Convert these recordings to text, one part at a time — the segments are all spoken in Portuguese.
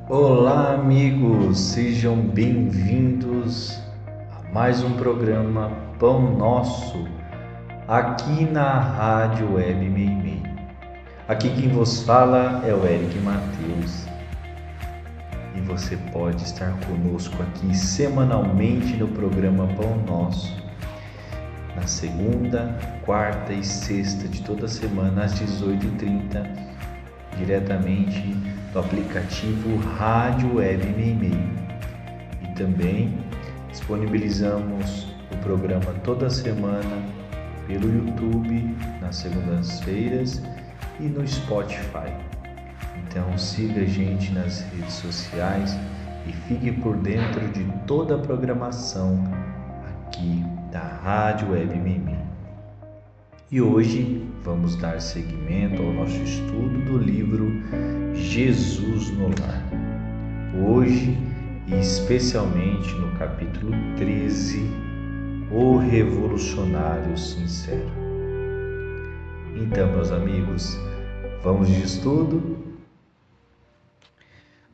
Olá, amigos, sejam bem-vindos a mais um programa Pão Nosso, aqui na Rádio Web Meimei. Aqui quem vos fala é o Eric Matheus e você pode estar conosco aqui semanalmente no programa Pão Nosso, na segunda, quarta e sexta de toda semana às 18h30, diretamente do aplicativo Rádio Web Meimei. E também disponibilizamos o programa toda semana pelo YouTube, nas segundas-feiras e no Spotify. Então siga a gente nas redes sociais e fique por dentro de toda a programação aqui da Rádio Web Meimei. E hoje vamos dar seguimento ao nosso estudo do livro Jesus no Lar. Hoje, e especialmente no capítulo 13, O Revolucionário Sincero. Então, meus amigos, vamos de estudo?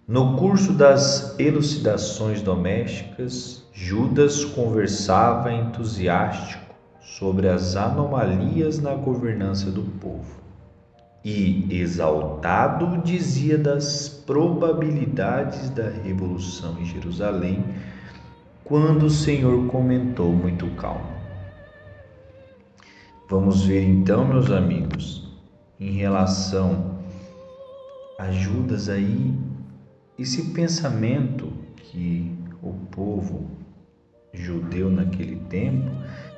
No curso das elucidações domésticas, Judas conversava entusiástico sobre as anomalias na governança do povo e, exaltado, dizia das probabilidades da revolução em Jerusalém, quando o Senhor comentou muito calmo. Vamos ver então, meus amigos, em relação a Judas aí, esse pensamento que o povo judeu naquele tempo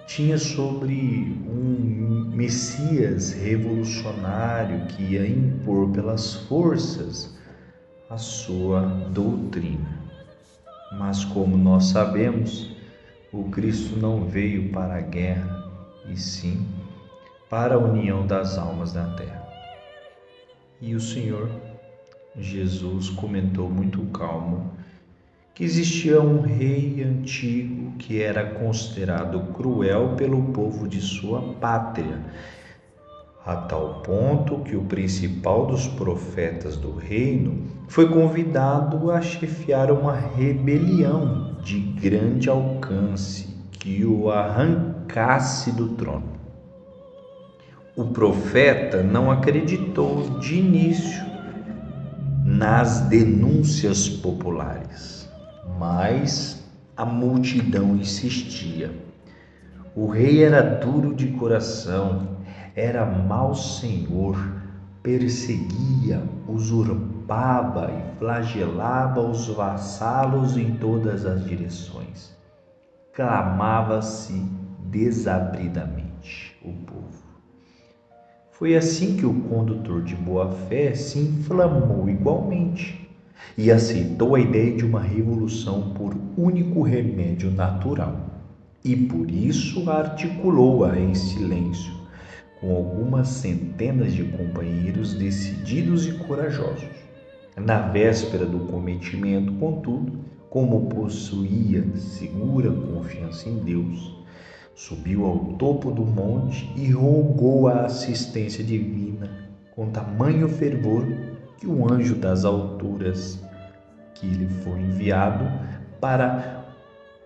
tinha sobre um Messias revolucionário que ia impor pelas forças a sua doutrina. Mas como nós sabemos, o Cristo não veio para a guerra, e sim para a união das almas na terra. E o Senhor Jesus comentou muito calmo que existia um rei antigo que era considerado cruel pelo povo de sua pátria, a tal ponto que o principal dos profetas do reino foi convidado a chefiar uma rebelião de grande alcance que o arrancasse do trono. O profeta não acreditou de início nas denúncias populares, mas a multidão insistia. O rei era duro de coração, era mau senhor, perseguia, usurpava e flagelava os vassalos em todas as direções. Clamava-se desabridamente o povo. Foi assim que o condutor de boa-fé se inflamou igualmente e aceitou a ideia de uma revolução por único remédio natural. E por isso articulou-a em silêncio, com algumas centenas de companheiros decididos e corajosos. Na véspera do cometimento, contudo, como possuía segura confiança em Deus, subiu ao topo do monte e rogou a assistência divina com tamanho fervor que o anjo das alturas que lhe foi enviado para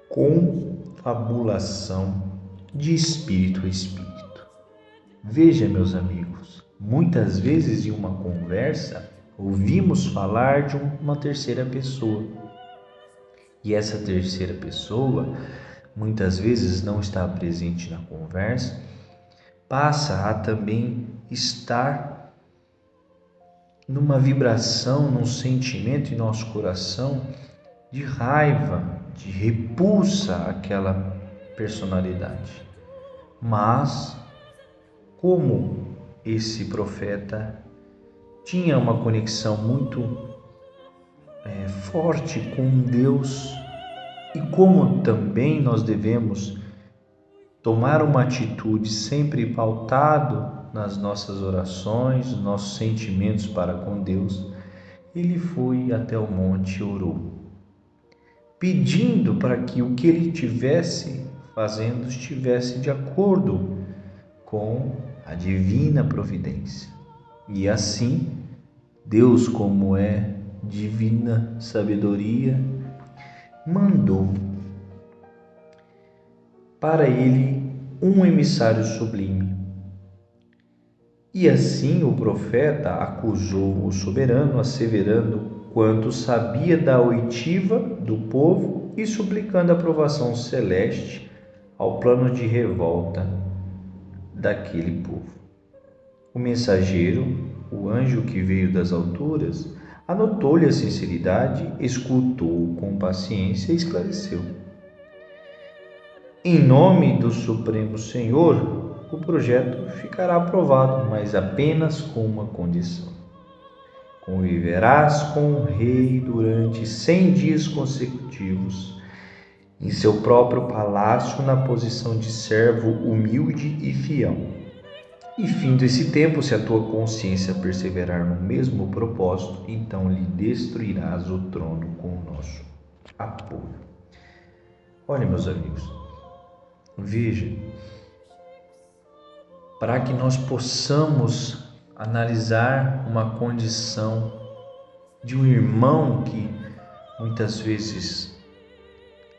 confabulação de espírito a espírito. Veja, meus amigos, muitas vezes em uma conversa ouvimos falar de uma terceira pessoa. E essa terceira pessoa muitas vezes não está presente na conversa, passa a também estar numa vibração, num sentimento em nosso coração de raiva, de repulsa àquela personalidade. Mas, como esse profeta tinha uma conexão muito forte com Deus, e como também nós devemos tomar uma atitude sempre pautado nas nossas orações, nossos sentimentos para com Deus, ele foi até o monte e orou, pedindo para que o que ele estivesse fazendo estivesse de acordo com a divina providência. E assim, Deus, como é divina sabedoria, mandou para ele um emissário sublime. E assim o profeta acusou o soberano, asseverando quanto sabia da oitiva do povo e suplicando a aprovação celeste ao plano de revolta daquele povo. O mensageiro, o anjo que veio das alturas, anotou-lhe a sinceridade, escutou com paciência e esclareceu. Em nome do Supremo Senhor, o projeto ficará aprovado, mas apenas com uma condição. Conviverás com o rei durante 100 dias consecutivos, em seu próprio palácio, na posição de servo humilde e fiel. E findo esse tempo, se a tua consciência perseverar no mesmo propósito, então lhe destruirás o trono com o nosso apoio. Olha, meus amigos, veja, para que nós possamos analisar uma condição de um irmão que muitas vezes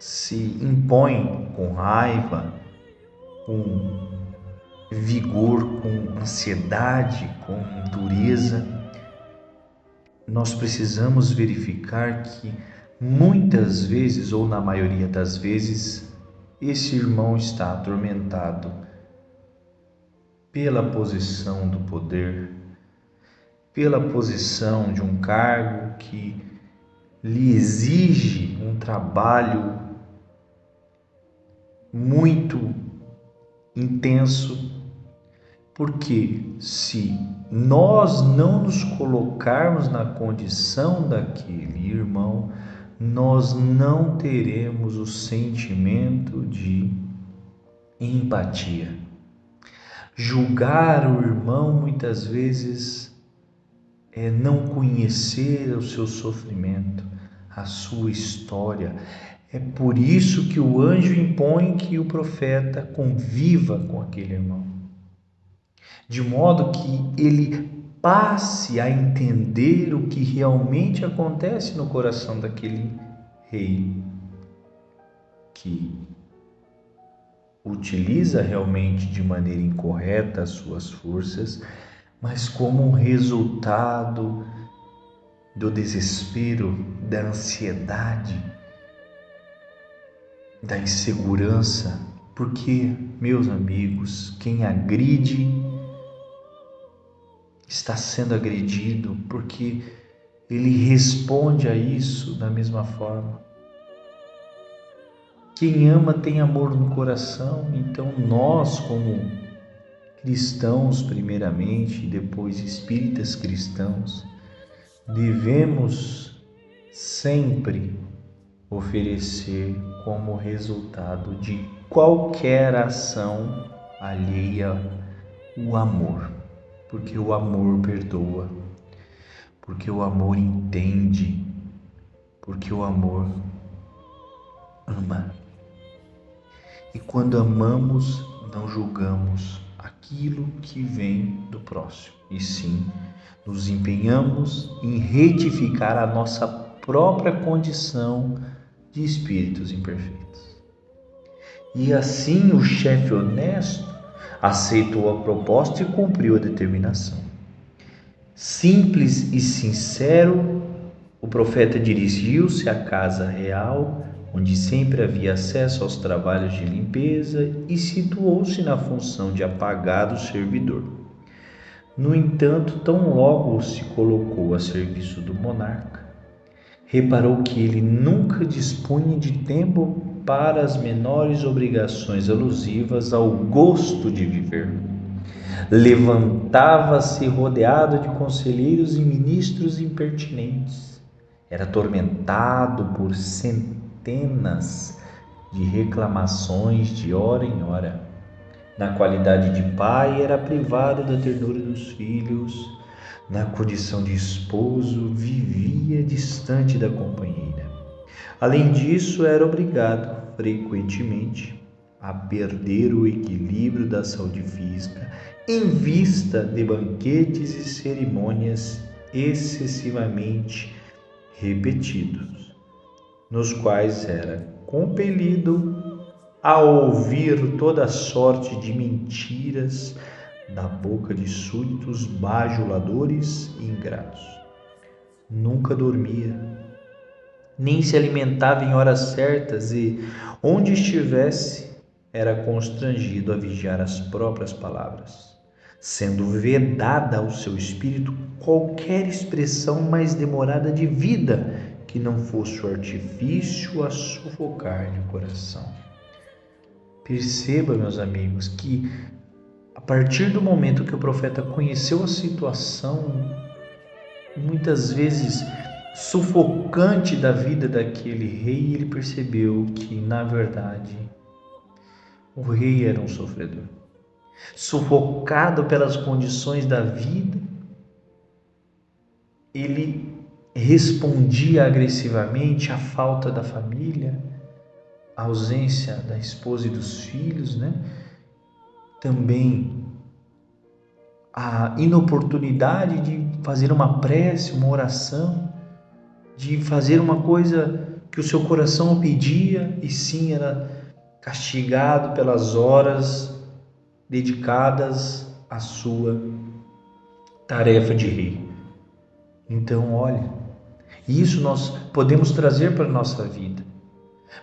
se impõe com raiva, com vigor, com ansiedade, com dureza, nós precisamos verificar que muitas vezes, ou na maioria das vezes, esse irmão está atormentado pela posição do poder, pela posição de um cargo que lhe exige um trabalho muito intenso, porque se nós não nos colocarmos na condição daquele irmão, nós não teremos o sentimento de empatia. Julgar o irmão muitas vezes é não conhecer o seu sofrimento, a sua história. É por isso que o anjo impõe que o profeta conviva com aquele irmão, de modo que ele passe a entender o que realmente acontece no coração daquele rei, que utiliza realmente de maneira incorreta as suas forças, mas como um resultado do desespero, da ansiedade, da insegurança, porque, meus amigos, quem agride está sendo agredido, porque ele responde a isso da mesma forma. Quem ama tem amor no coração, então nós, como cristãos primeiramente, e depois espíritas cristãos, devemos sempre oferecer como resultado de qualquer ação alheia o amor, porque o amor perdoa, porque o amor entende, porque o amor ama. E quando amamos, não julgamos aquilo que vem do próximo, e sim nos empenhamos em retificar a nossa própria condição de espíritos imperfeitos. E assim o chefe honesto aceitou a proposta e cumpriu a determinação. Simples e sincero, o profeta dirigiu-se à casa real, onde sempre havia acesso aos trabalhos de limpeza, e situou-se na função de apagado servidor. No entanto, tão logo se colocou a serviço do monarca, reparou que ele nunca dispunha de tempo para as menores obrigações alusivas ao gosto de viver. Levantava-se rodeado de conselheiros e ministros impertinentes. Era atormentado por centenas de reclamações de hora em hora. Na qualidade de pai, era privado da ternura dos filhos. Na condição de esposo, vivia distante da companheira. Além disso, era obrigado, frequentemente, a perder o equilíbrio da saúde física em vista de banquetes e cerimônias excessivamente repetidos, nos quais era compelido a ouvir toda sorte de mentiras da boca de súditos bajuladores e ingratos. Nunca dormia, nem se alimentava em horas certas e, onde estivesse, era constrangido a vigiar as próprias palavras, sendo vedada ao seu espírito qualquer expressão mais demorada de vida que não fosse o artifício a sufocar-lhe o coração. Perceba, meus amigos, que a partir do momento que o profeta conheceu a situação, muitas vezes sufocante da vida daquele rei, ele percebeu que, na verdade, o rei era um sofredor. Sufocado pelas condições da vida, ele respondia agressivamente à falta da família, à ausência da esposa e dos filhos, Também a inoportunidade de fazer uma prece, uma oração, de fazer uma coisa que o seu coração pedia, e sim era castigado pelas horas dedicadas à sua tarefa de rei. Então, olha, isso nós podemos trazer para a nossa vida,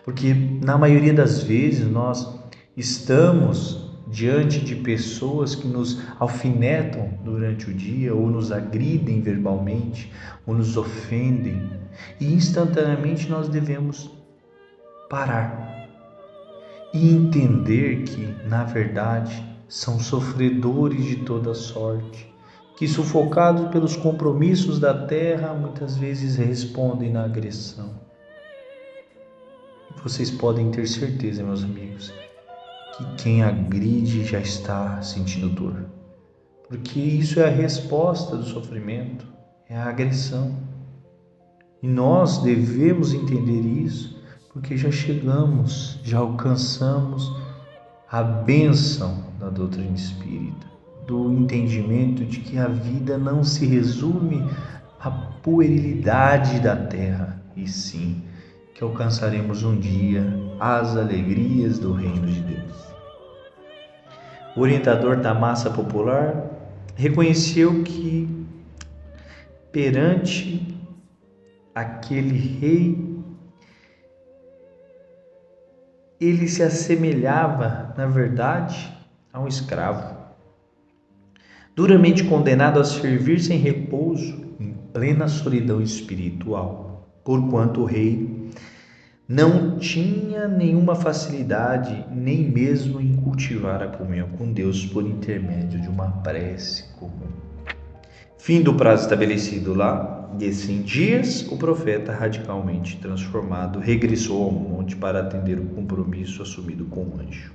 porque na maioria das vezes nós estamos diante de pessoas que nos alfinetam durante o dia, ou nos agridem verbalmente, ou nos ofendem, e instantaneamente nós devemos parar e entender que, na verdade, são sofredores de toda sorte, que, sufocados pelos compromissos da terra, muitas vezes respondem na agressão. E vocês podem ter certeza, meus amigos, que quem agride já está sentindo dor, porque isso é a resposta do sofrimento, é a agressão. E nós devemos entender isso, porque já chegamos, já alcançamos a bênção da doutrina espírita, do entendimento de que a vida não se resume à puerilidade da terra, e sim que alcançaremos um dia as alegrias do reino de Deus. O orientador da massa popular reconheceu que, perante aquele rei, ele se assemelhava, na verdade, a um escravo, duramente condenado a servir sem repouso, em plena solidão espiritual, porquanto o rei não tinha nenhuma facilidade, nem mesmo em cultivar a comunhão com Deus por intermédio de uma prece comum. Fim do prazo estabelecido lá, e em dias, o profeta, radicalmente transformado, regressou ao monte para atender o compromisso assumido com o anjo.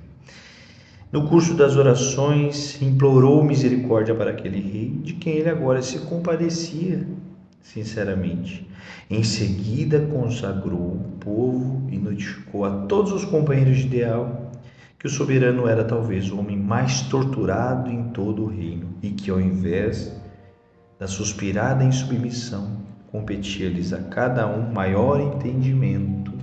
No curso das orações, implorou misericórdia para aquele rei, de quem ele agora se compadecia sinceramente. Em seguida, consagrou o povo e notificou a todos os companheiros de ideal que o soberano era talvez o homem mais torturado em todo o reino, e que, ao invés da suspirada insubmissão, competia-lhes a cada um maior entendimento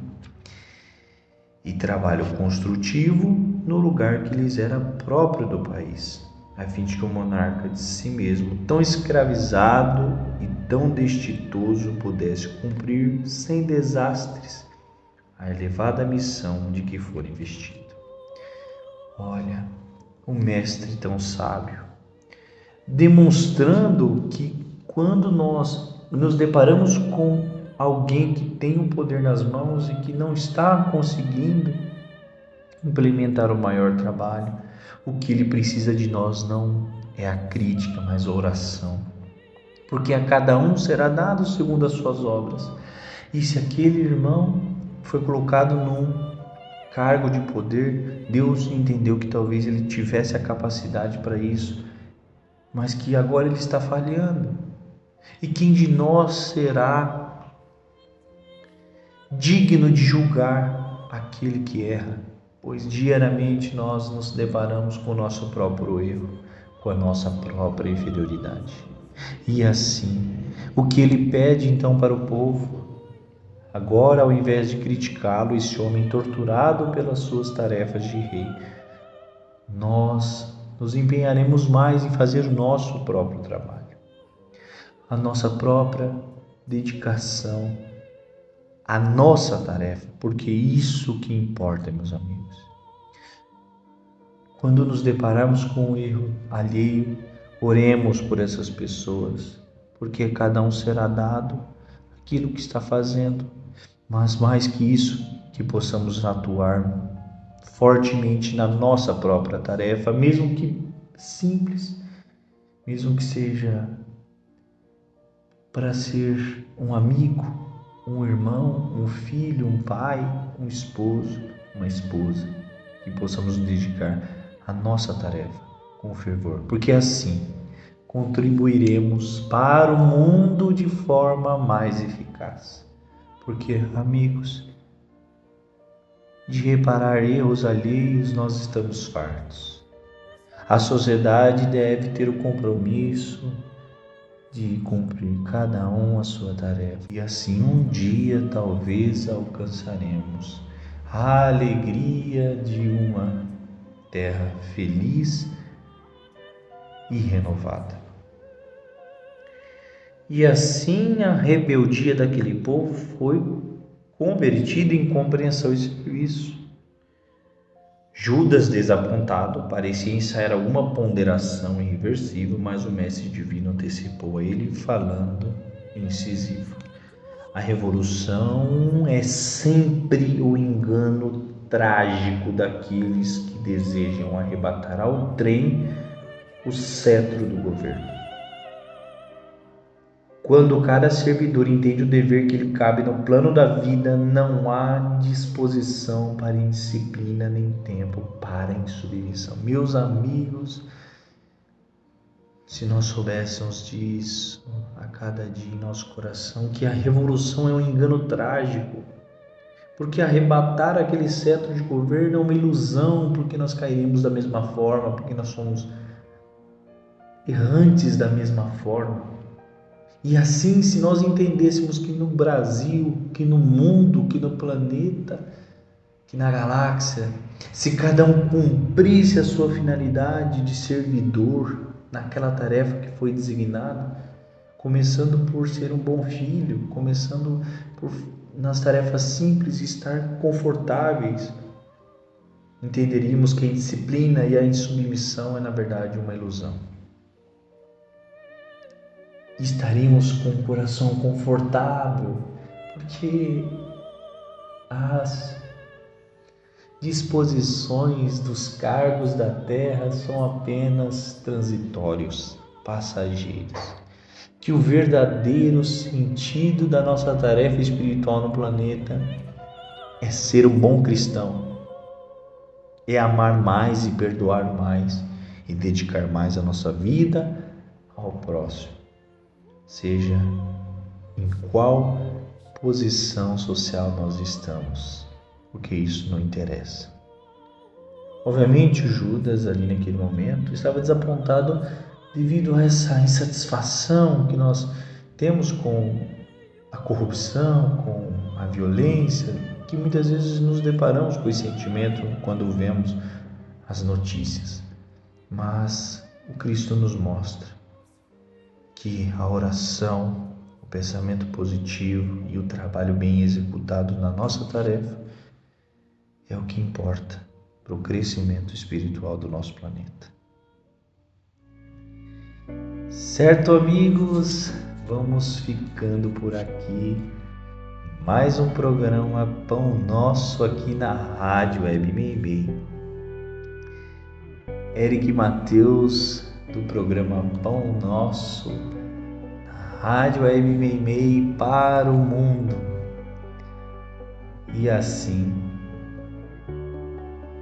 e trabalho construtivo no lugar que lhes era próprio do país, a fim de que o monarca de si mesmo, tão escravizado e tão destituoso, pudesse cumprir sem desastres a elevada missão de que for investido. Olha, o mestre tão sábio, demonstrando que quando nós nos deparamos com alguém que tem o poder nas mãos e que não está conseguindo implementar o maior trabalho, o que ele precisa de nós não é a crítica, mas a oração. Porque a cada um será dado segundo as suas obras. E se aquele irmão foi colocado num cargo de poder, Deus entendeu que talvez ele tivesse a capacidade para isso, mas que agora ele está falhando. E quem de nós será digno de julgar aquele que erra? Pois diariamente nós nos deparamos com o nosso próprio erro, com a nossa própria inferioridade. E assim, o que ele pede então para o povo Agora, ao invés de criticá-lo, esse homem torturado pelas suas tarefas de rei, nós nos empenharemos mais em fazer o nosso próprio trabalho, a nossa própria dedicação, a nossa tarefa, porque isso que importa, meus amigos. Quando nos depararmos com um erro alheio, oremos por essas pessoas, porque a cada um será dado aquilo que está fazendo, mas mais que isso, que possamos atuar fortemente na nossa própria tarefa, mesmo que simples, mesmo que seja para ser um amigo, um irmão, um filho, um pai, um esposo, uma esposa, que possamos nos dedicar à nossa tarefa com fervor, porque assim contribuiremos para o mundo de forma mais eficaz. Porque, amigos, de reparar erros alheios nós estamos fartos. A sociedade deve ter o compromisso de cumprir cada um a sua tarefa. E assim um dia talvez alcançaremos a alegria de uma terra feliz e renovada. E assim a rebeldia daquele povo foi convertida em compreensão e serviço. Judas, desapontado, parecia ensaiar alguma ponderação irreversível, mas o mestre divino antecipou a ele, falando incisivo: a revolução é sempre o engano trágico daqueles que desejam arrebatar ao trem o cetro do governo. Quando cada servidor entende o dever que lhe cabe no plano da vida, não há disposição para indisciplina nem tempo para insubmissão. Meus amigos, se nós soubéssemos disso a cada dia em nosso coração, que a revolução é um engano trágico, porque arrebatar aquele cetro de governo é uma ilusão, porque nós cairemos da mesma forma, porque nós somos errantes da mesma forma. E assim, se nós entendêssemos que no Brasil, que no mundo, que no planeta, que na galáxia, se cada um cumprisse a sua finalidade de servidor naquela tarefa que foi designada, começando por ser um bom filho, começando por, nas tarefas simples, estar confortáveis, entenderíamos que a indisciplina e a insubmissão é na verdade uma ilusão. Estaríamos com o coração confortável, porque as disposições dos cargos da terra são apenas transitórios, passageiros. Que o verdadeiro sentido da nossa tarefa espiritual no planeta é ser um bom cristão, é amar mais e perdoar mais e dedicar mais a nossa vida ao próximo. Seja em qual posição social nós estamos, porque isso não interessa. Obviamente, o Judas, ali naquele momento, estava desapontado devido a essa insatisfação que nós temos com a corrupção, com a violência, que muitas vezes nos deparamos com esse sentimento quando vemos as notícias. Mas o Cristo nos mostra que a oração, o pensamento positivo e o trabalho bem executado na nossa tarefa é o que importa para o crescimento espiritual do nosso planeta. Certo, amigos? Vamos ficando por aqui. Mais um programa Pão Nosso aqui na Rádio Web Meimei. Eric Mateus, do programa Pão Nosso, na Rádio Web Meimei para o mundo. E assim,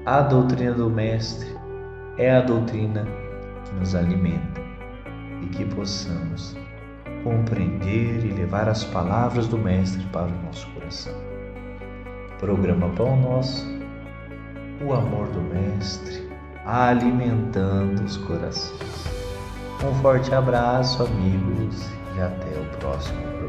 a doutrina do Mestre é a doutrina que nos alimenta e que possamos compreender e levar as palavras do Mestre para o nosso coração. Programa Pão Nosso, o amor do Mestre alimentando os corações. Um forte abraço, amigos, e até o próximo.